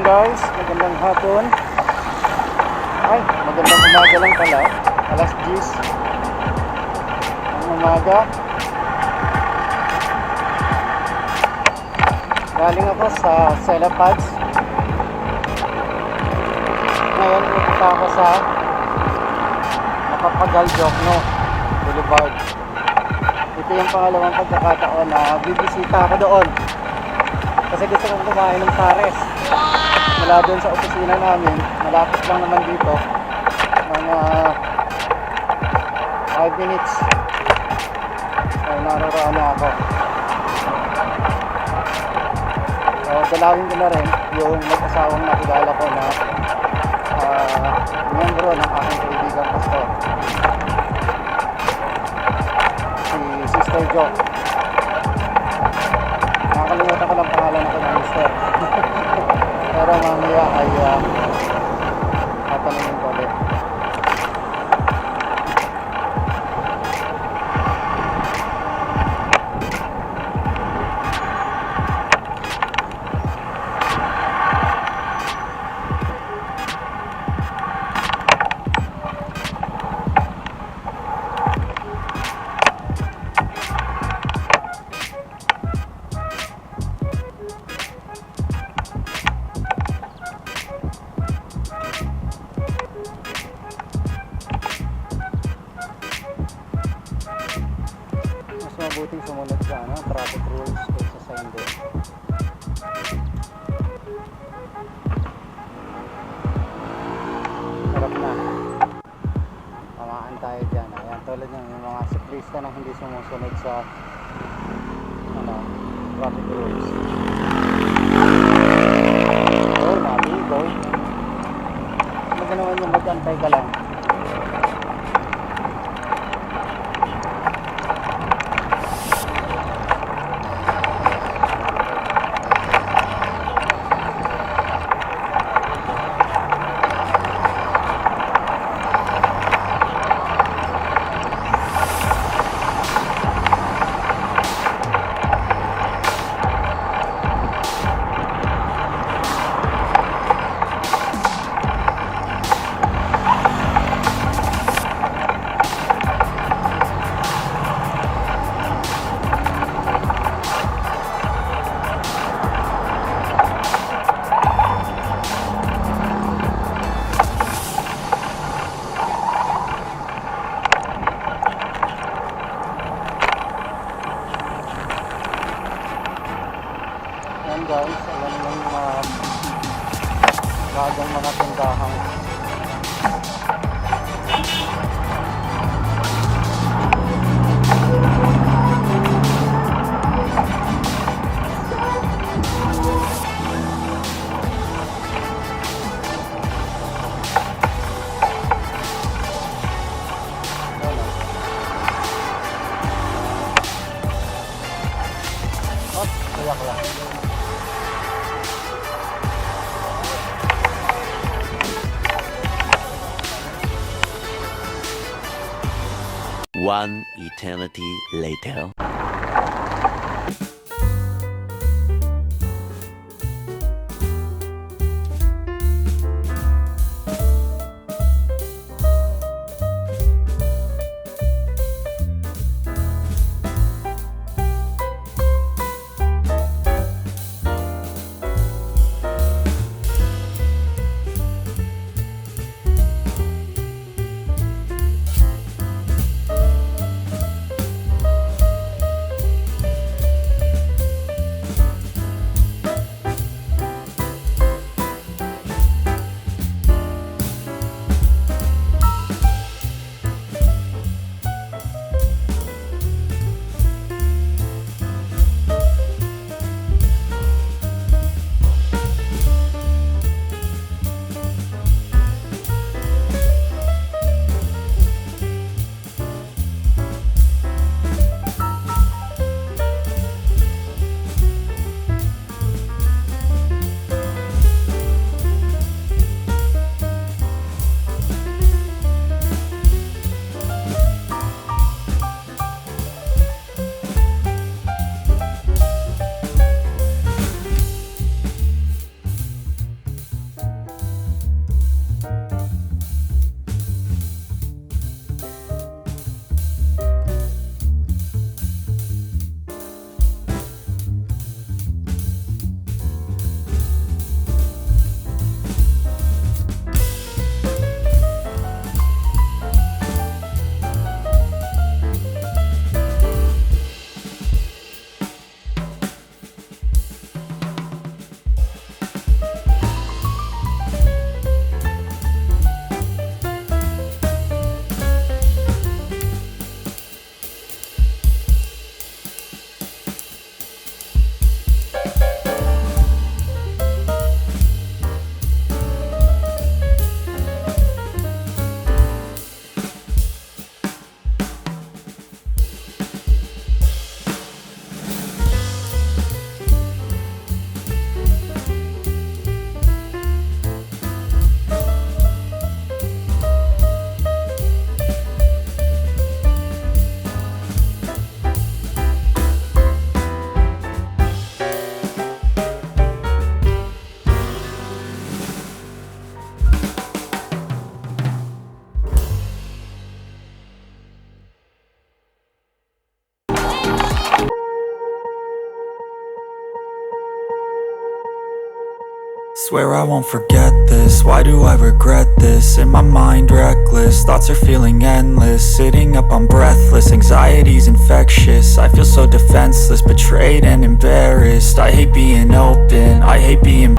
guys, magandang hapon. Ay, magandang umaga lang pala. Alas 10 ng umaga. Galing ako sa Celapads. Ngayon pupunta ako sa Macapagal-Jokno Boulevard. Ito yung pangalawang pagkakataon na bibisita ako doon kasi gusto kong kumain ng pares. Mula doon sa opisina namin, malapit lang naman dito, mga 5 minutes ay naroroon na ako. So dalawin ko na rin yung mag-asawang nakilala ko na miyembro ng aking kaibigang pastor, si Sister Jo. Nakakalimutan ko lang pangalan ako ng Mister. Pero mamaya ay tatanungin ko ulit. Mabuting sumunod sa traffic rules kaysa sa hindi. Sarap na. Tamaan tayo dyan. Ayan, tulad ng mga siklista na hindi sumusunod sa traffic rules. Oh, nabigo. Maganawan yung mag-antay ka lang. Guys, alam ng bagong mga tindahan. Oh, kayak lang. One eternity later. Swear I won't forget this, why do I regret this? In my mind reckless, thoughts are feeling endless. Sitting up, I'm breathless, anxiety's infectious. I feel so defenseless, betrayed and embarrassed. I hate being open, I hate being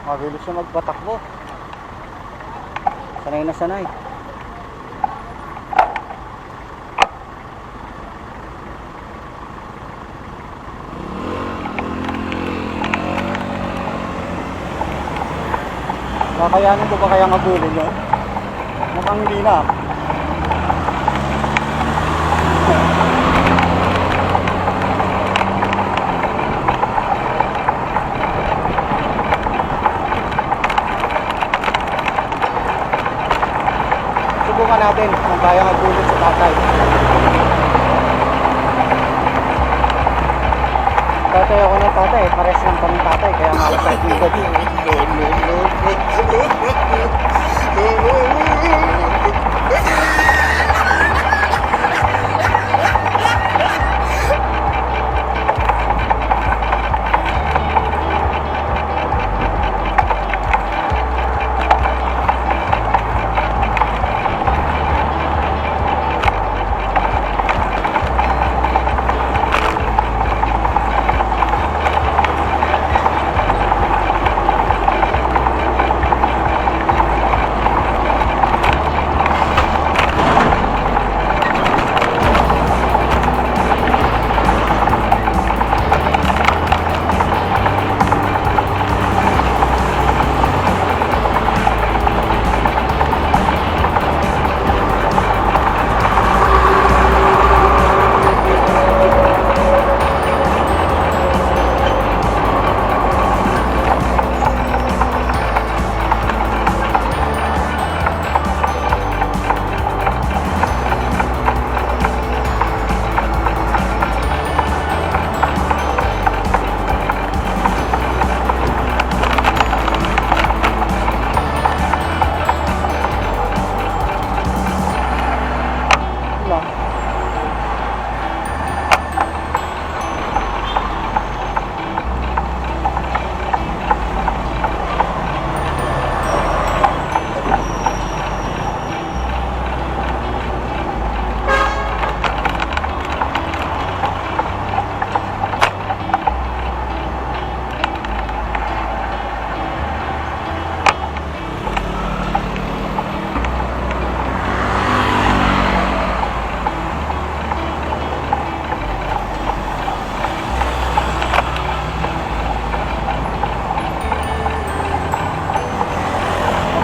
Mabilis siya magpatakbo. Sanay na sanay. Kakayanin ko ba kaya magulin yun? Mukhang hindi na. Subukan natin kung kaya magulin sa tatay. Tatay ako ng tatay, pares lang kami tatay, kaya nga ako sa ikot.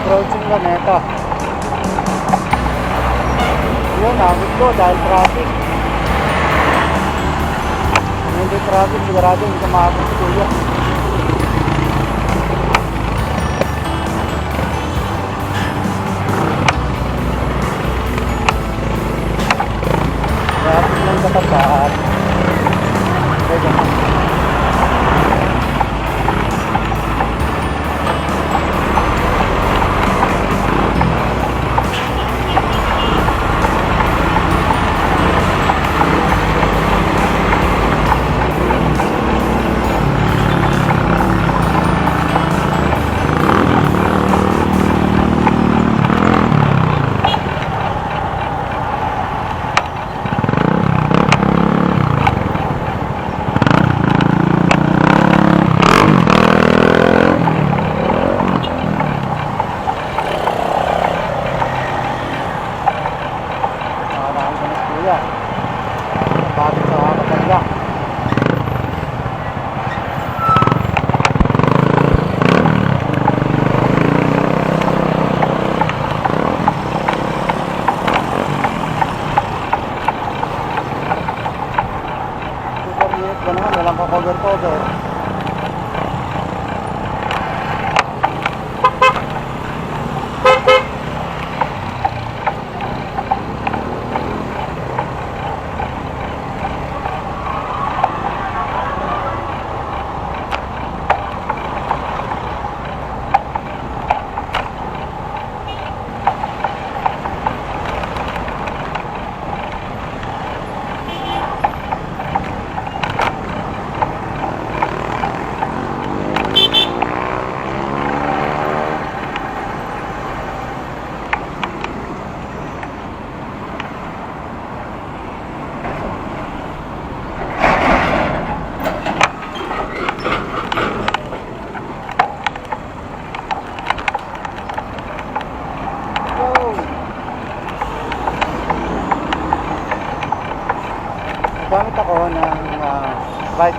Approaching Luneta. Yun, nabot ko dahil traffic. Kung hindi traffic, sigurado hindi ka makakot si Kuya. Traffic lang katapat. Pwede na.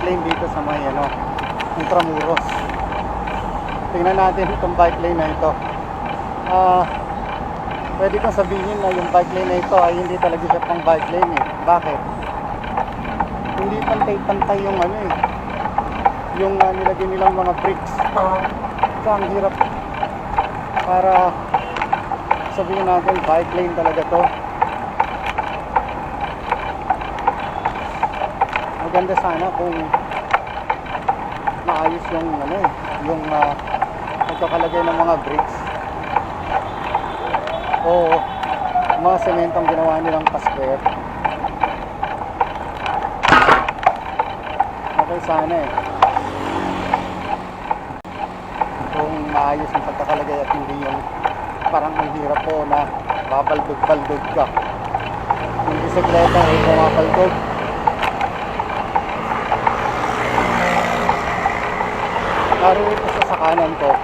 lane dito sa may Intramuros. Tingnan natin itong bike lane na ito. Pwede kong sabihin na yung bike lane na ito ay hindi talaga siya pang bike lane eh. Bakit? Hindi pantay-pantay yung yung nilagay nilang mga bricks. So ang hirap para sabihin natin bike lane talaga to. Maganda sana kung maayos yung yung pagkakalagay ng mga bricks o mga sementong ginawa nilang pa-square. Okay sana eh kung maayos yung pagkakalagay at hindi yung parang ang hirap po na babaldog-baldog ka yung bisikleta ay bumabaldog. Narito sa kanan ko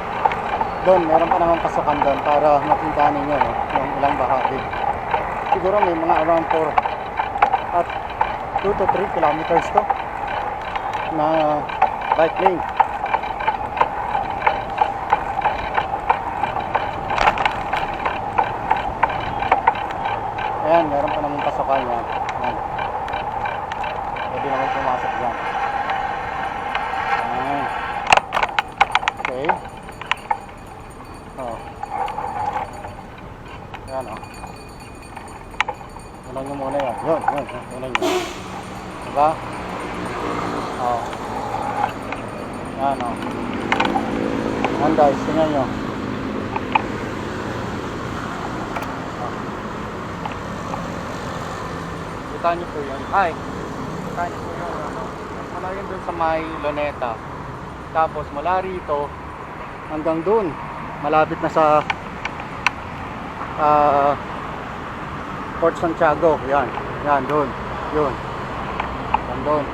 doon, meron pa naman pasukan doon para makita ninyo yung ilang bahagi. Siguro may mga around 4 at 2 to 3 kilometers to na bike lane. Ayan, meron pa naman pasukan yan. Ayan. Pwede naman pumasok dyan. Ayan. Okay. Ayan Tunan nyo muna yan. Yun. Tunan nyo. Diba? Ayan Ayan guys, tingnan nyo. Kita nyo po yun. Kita nyo po yun. Mula yun dun sa may Luneta. Tapos mula rito hanggang dun. Malapit na sa Port Santiago. Yan dun. Yun. Doon.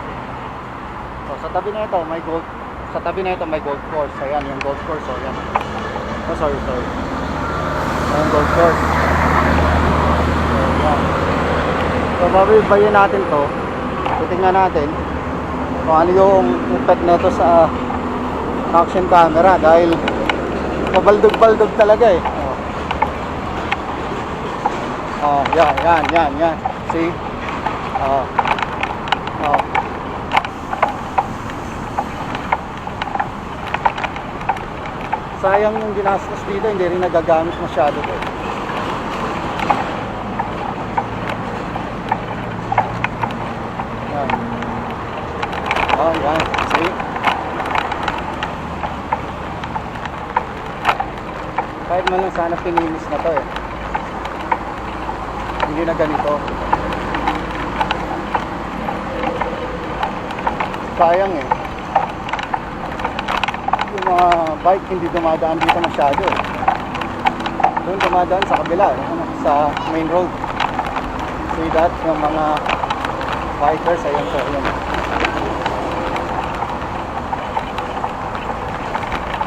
So sa tabi na ito may golf course. Ayan yung golf course. Ayan. Sorry. Ayan golf course. So, yan. So babaybayin natin to. Titingnan natin kung ano yung effect nito sa action camera dahil pabaldog-baldog talaga eh. Yan. See? Sayang yung ginastos dito, hindi rin nagagamit masyado to. Yan. See? Kahit man lang sana pininis na to eh. Hindi na ganito. Sayang eh. Yung mga bike hindi dumadaan dito masyado eh. Doon dumadaan sa kabila sa main road. See that? Yung mga bikers, ayan.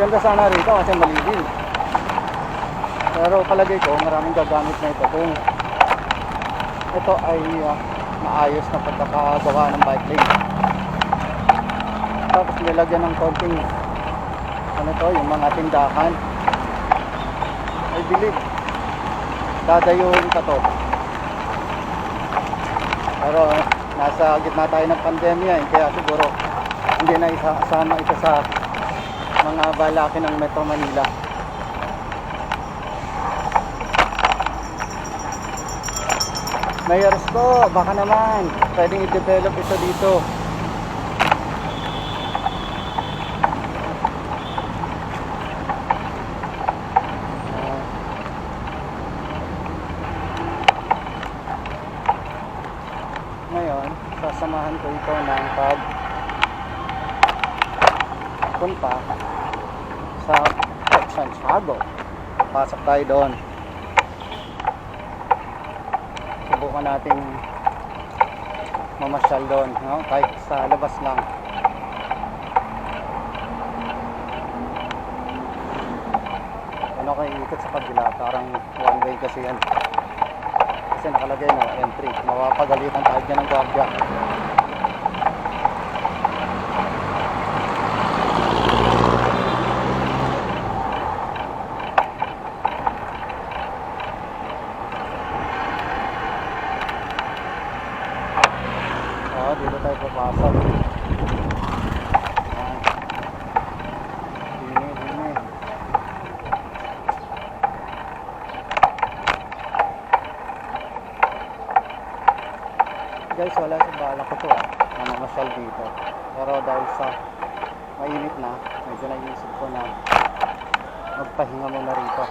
Ganda sana rito kasi malilim. Pero palagay ko maraming gagamit na ito kung ito ay maayos na pagkakagawa ng bike lane. Tapos nilagyan ng konting yung mga tindahan. I believe dadayuhin pa to. Pero nasa gitna tayo ng pandemya kaya siguro hindi na isasama ito sa mga balaki ng Metro Manila. Mayors ko, baka naman pwedeng i-develop ito dito. Ngayon, sasamahan ko ito ng punta sa Port Santiago. Pasok tayo doon. Subukan natin mamasyal doon, kahit sa labas lang. Kayo ikot sa kabila, parang one way kasi yan. Kasi nakalagay entry. Mapapagalitan tayo dyan ng guardia. mamasyal dito. Pero dahil sa mainit na, medyo naisip ko na magpahinga muna rito.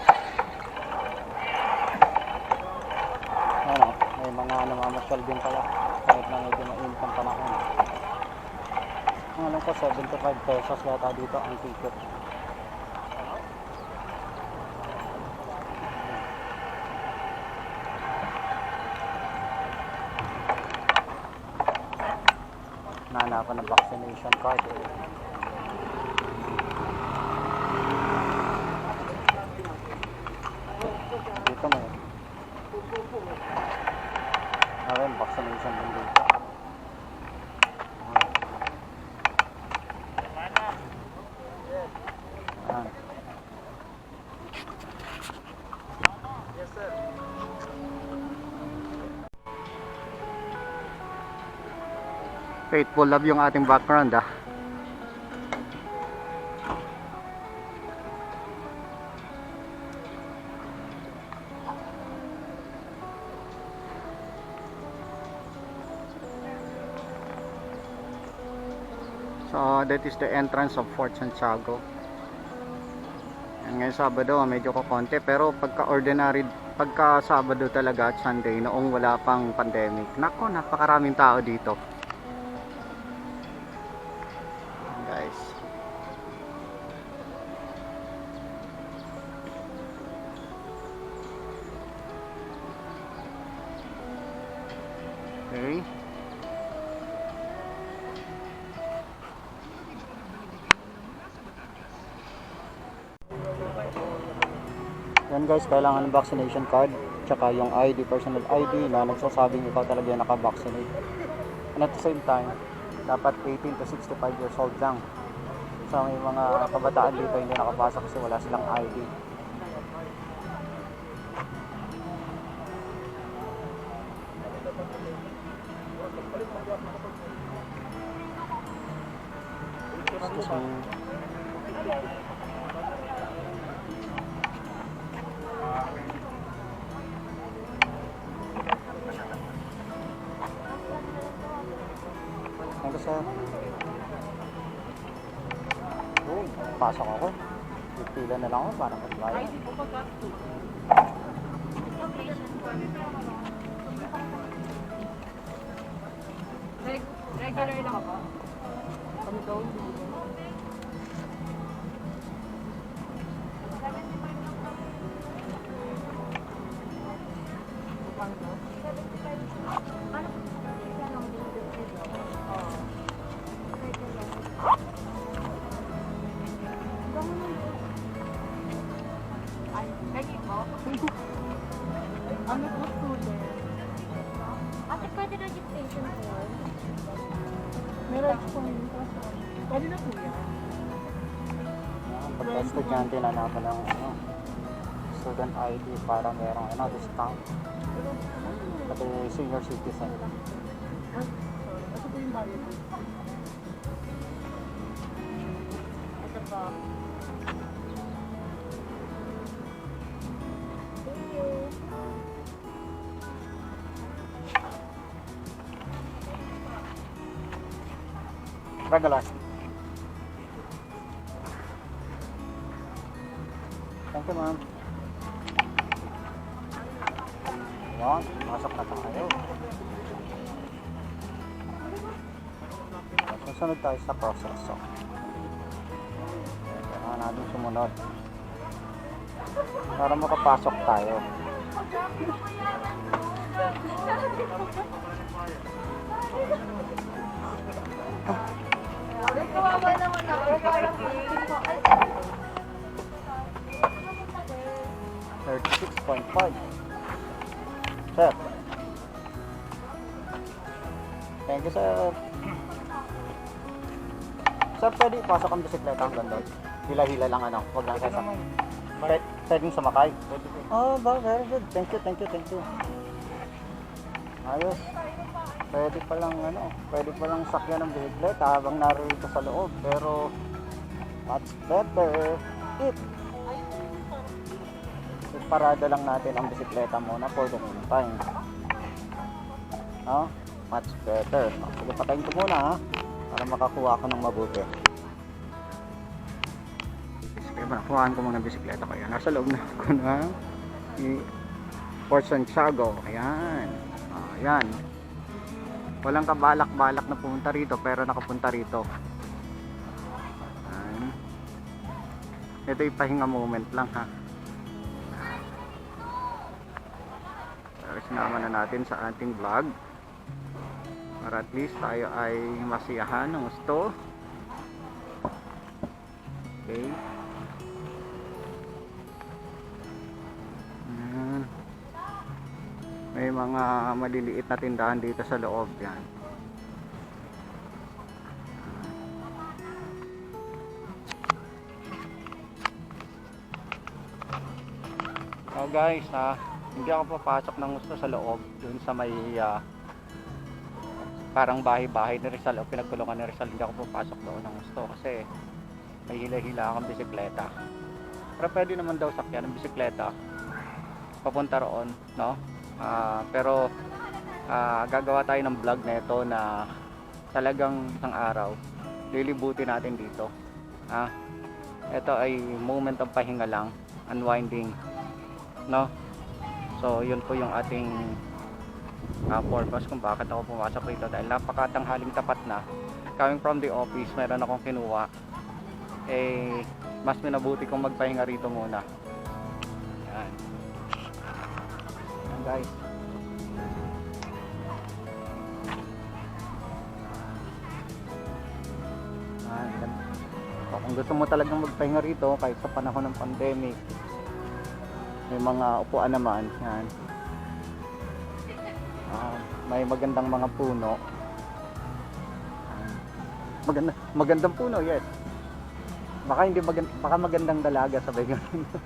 Ano, may mga namamasyal din pala kahit na medyo mainit ang panahon. Ang alam ko 75 pesos yata dito ang ticket. Nahanapan ng vaccination card. Dito na yun. Ayun, vaccination din dito. Ayan. Faithful Love yung ating background ah. So that is the entrance of Fort Santiago. Ngayon Sabado medyo kukonti, pero pagka Sabado talaga at Sunday noong wala pang pandemic, nako, napakaraming tao dito. Guys, okay. Yan guys, kailangan ng vaccination card tsaka yung ID, personal ID na nagsasabing ikaw talaga yung nakavaccinate. And at the same time, dapat 18 to 65 years old lang. So may mga kabataan dito hindi nakapasok kasi wala silang ID. Excuse me. Thank you, sir. Oh, pasok ako. Pipila na lang ako para mag-bayad. Regular lang ako. Kami daw. Ano po student? Ate, pwede registration form? Meron po yun. Pwede na po yan. Pagka estudyante na naman ng student ID para merong discount. Pati senior citizen. Ito po yung bayad. Ito pa. Regular. Thank you, ma'am. Yan, pasok na tayo. Susunod tayo sa proseso. Kailangan natin sumunod para makapasok tayo. Kawawa naman ako. Parang 36.5. Sir. Thank you, sir. Sir, pwede pasok ang bisikleta hanggang doon. Hila-hila lang huwag lang sasakay. Pwedeng sumakay. Oh, very good. Thank you. Ayos. Pwede palang sakyan ng bisikleta habang narito sa loob. Pero, much better if parada lang natin ang bisikleta muna for the meantime. No? Much better. Sige, patayin ko muna ha. Para makakuha ako ng mabuti. Sige, nakuhaan ko muna ng bisikleta ko. Ayan, nasa loob na ako ng Port Santiago. Ayan. Ayan. Walang kabalak-balak na pumunta rito pero nakapunta rito. Ayan. Ito yung pahinga moment lang ha. Pero sinama na natin sa ating vlog. Para at least tayo ay masiyahan ng gusto. Okay. Ayan. May mga maliliit na tindahan dito sa loob yan. So guys, hindi ako papasok ng gusto sa loob dun sa may parang bahay-bahay ni Rizal o pinagtulungan ni Rizal. Hindi ako papasok doon ng gusto kasi may hila-hila akong bisikleta. Pero pwede naman daw sakyan ng bisikleta papunta roon, no? Pero gagawa tayo ng vlog na ito na talagang isang araw lilibutin natin dito. Ito ay moment ng pahinga lang, unwinding, no? So yun po yung ating purpose kung bakit ako pumasok rito, dahil napakatanghaling tapat na. Coming from the office, meron akong kinuha, mas minabuti kong magpahinga rito muna. Yan. Yan guys. Yan. So, kung gusto mo talagang magpahinga rito kahit sa panahon ng pandemic, may mga upuan naman. Yan. May magandang mga puno. Magandang puno, yes. Baka hindi baka magandang dalaga, sabay ganun. Okay.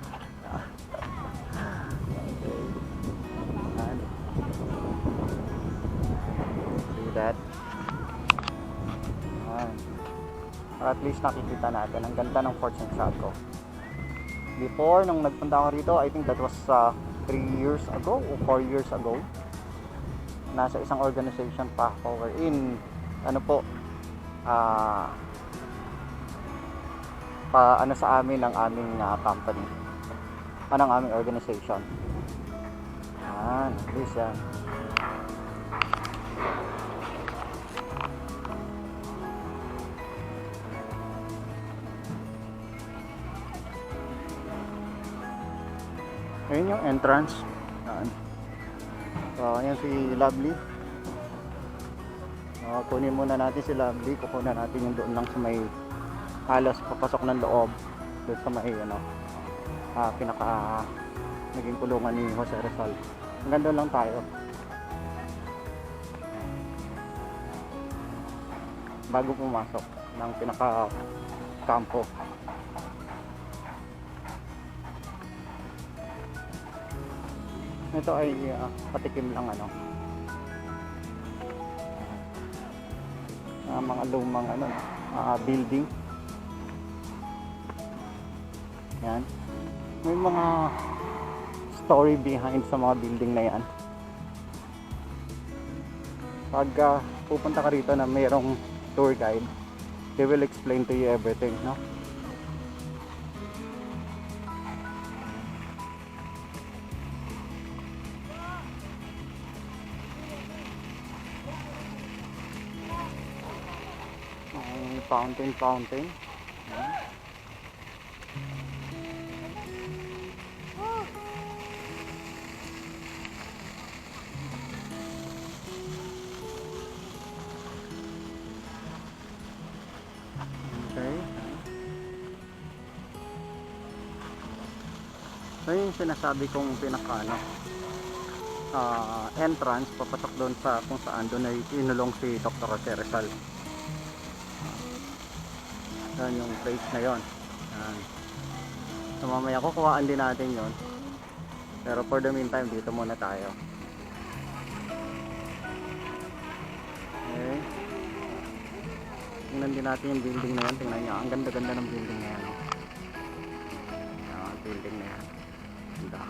See that? At least nakikita natin ang ganda ng Fort Santiago. Before, nung nagpunta ako rito, I think that was 3 years ago o 4 years ago. Nasa isang organization pa ako wherein sa amin ng aming company, ng aming organization. Please yan. Ayun yung entrance. So, ayan si Lovely. Kunin muna natin si Lovely. Kukunan natin yung doon lang sa may halos papasok ng loob. Doon sa may pinaka naging kulungan ni Jose Rizal. Hanggang doon lang tayo. Bago pumasok ng pinaka kampo. Ito ay patikim lang mga lumang building. Yan. May mga story behind sa mga building na yan. Pag pupunta ka rito na mayroong tour guide, they will explain to you everything, no? Fountain. Okay. So yung sinasabi kong pinaka entrance papasok doon sa kung saan doon ay inulong si Dr. Jose Rizal. Yan yung place na yon. So mamaya kukuhaan din natin yon. Pero for the meantime dito muna tayo. Okay. Tingnan din natin yung building na yan. Tingnan nyo, ang ganda-ganda ng building na yan. Building na yan. Ganda.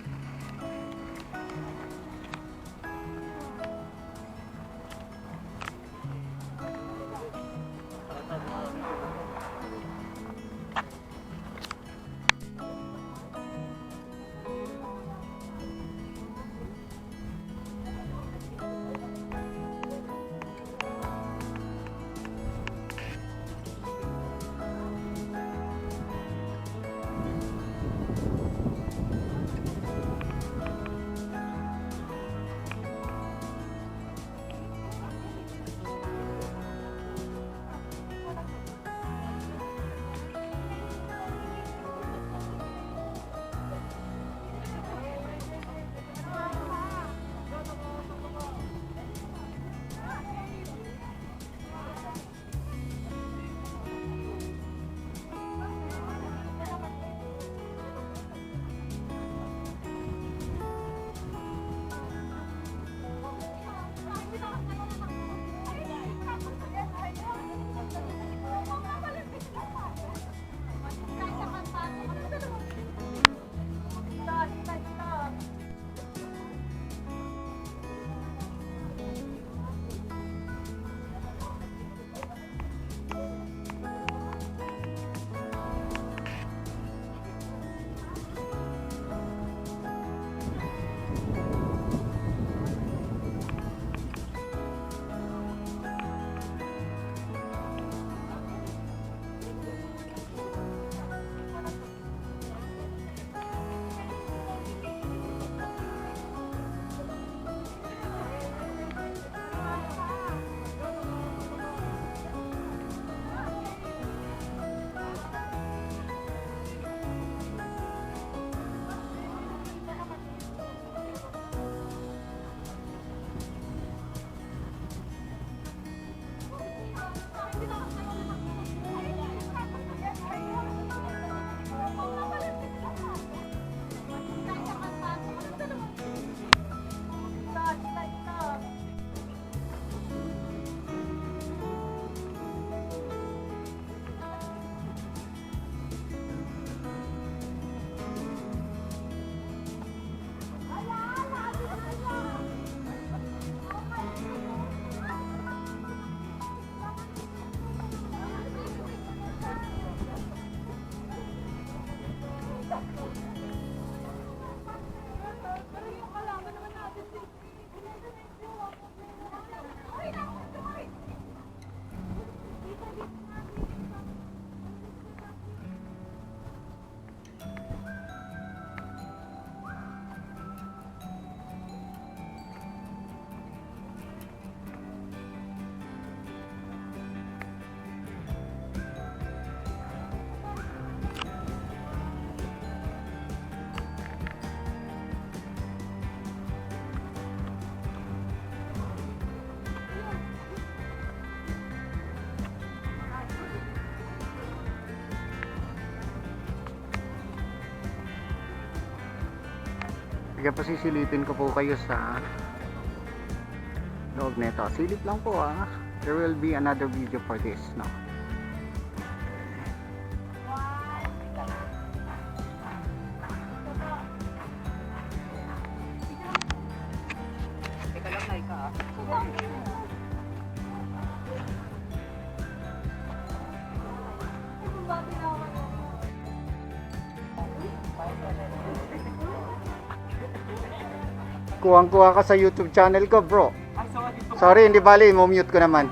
Sige, pasisilipin ko po kayo sa loob nito. Silip lang po ah. There will be another video for this, no? Teka lang, Naika ah. Kuwang-kuha ka sa YouTube channel ko, bro. Sorry, hindi bali, mo-mute ko naman.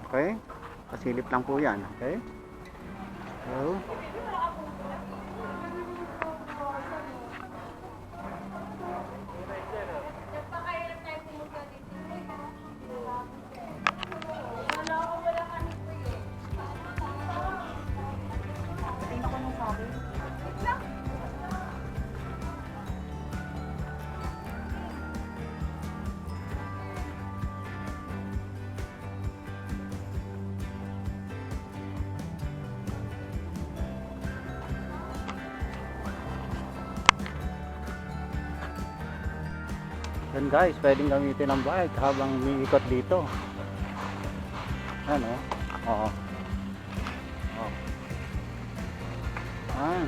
Okay? Pasilip lang po yan, okay? So, yan guys, pwedeng gamitin ng bike habang umiikot dito. Ano? Oo. Oh. Ah.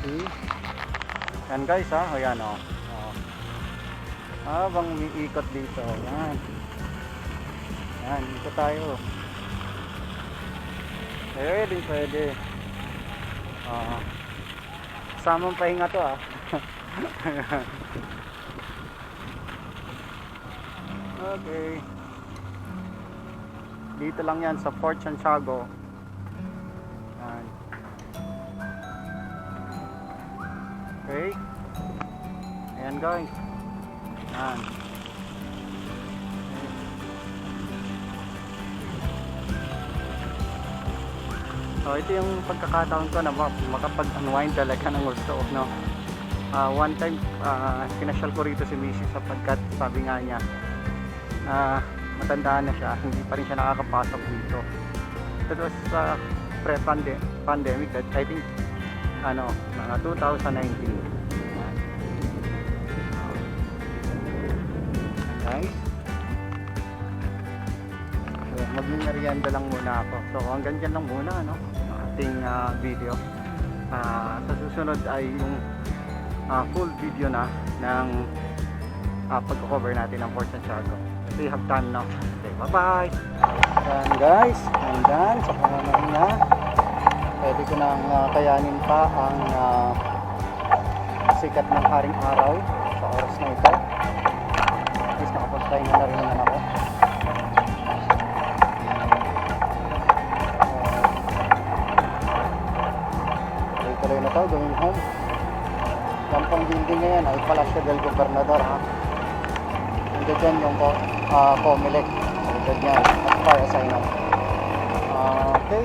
See? Yan guys ha, o yan o. Oh. Habang umiikot dito, yan. Yan, ikot tayo. Pwede. Samang pahinga to ah. Okay. Dito lang yan sa Fort Santiago. Yan. Okay. Ayan guys. Yan. So ito yung pagkakataon ko na makapag-unwind talaga ng gusto, no? One time kinasyal ko rito si Missy sapagkat sabi nga niya matandaan na siya, hindi pa rin siya nakakapasok dito. That was pre-pandemic, I think mga 2019. Guys, so, magmimerienda lang muna ako. So hanggang dyan lang muna ang ating video. Sa susunod ay yung full video na ng pag-cover natin ng Fort Santiago. So you have time now. Okay, bye-bye! Ayan guys, hanggang sa pangangahina. Pwede ko nang kayanin pa ang sikat ng haring araw sa oras na ito. At least nakapagpahinga na rin naman ako. Tuloy na to, going home. Yung pang building ngayon ay Palacio del Gobernador ha. Nandiyan dyan yung Comelec. Nandiyan yan at fire assignment. Okay.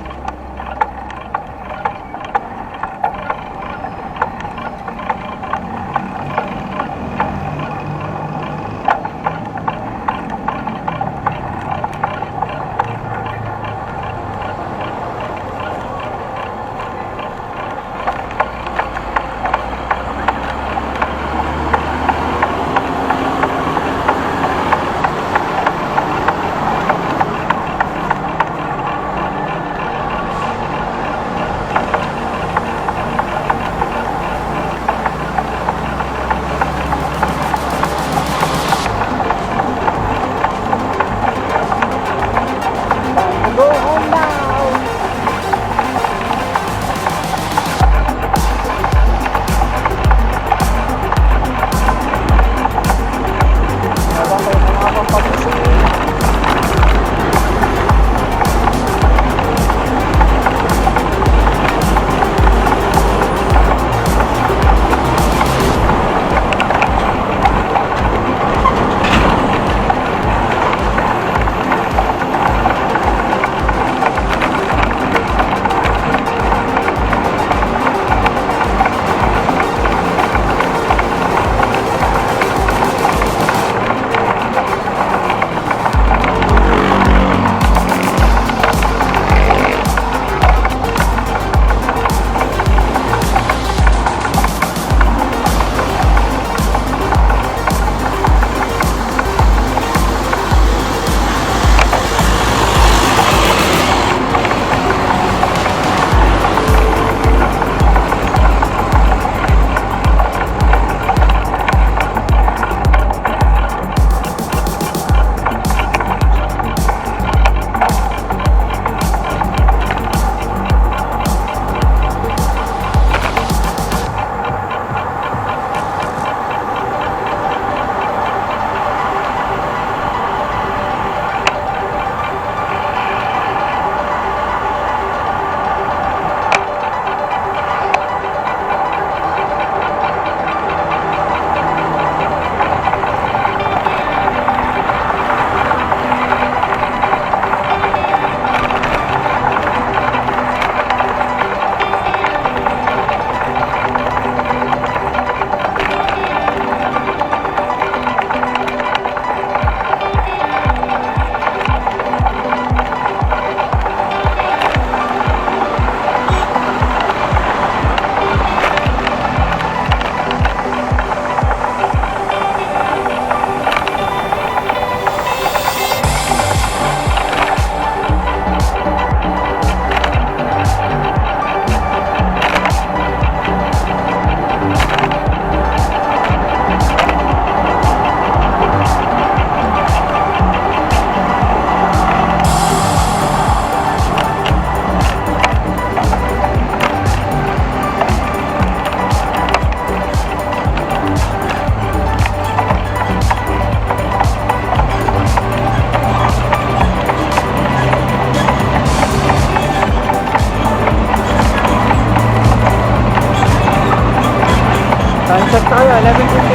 11:59.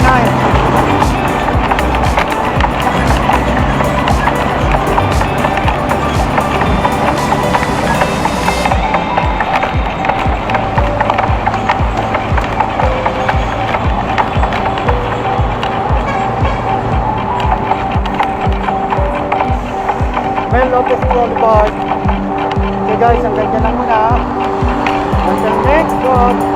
Mel Lopez Boulevard. Okay guys, hanggang dyan lang muna. Until next vlog.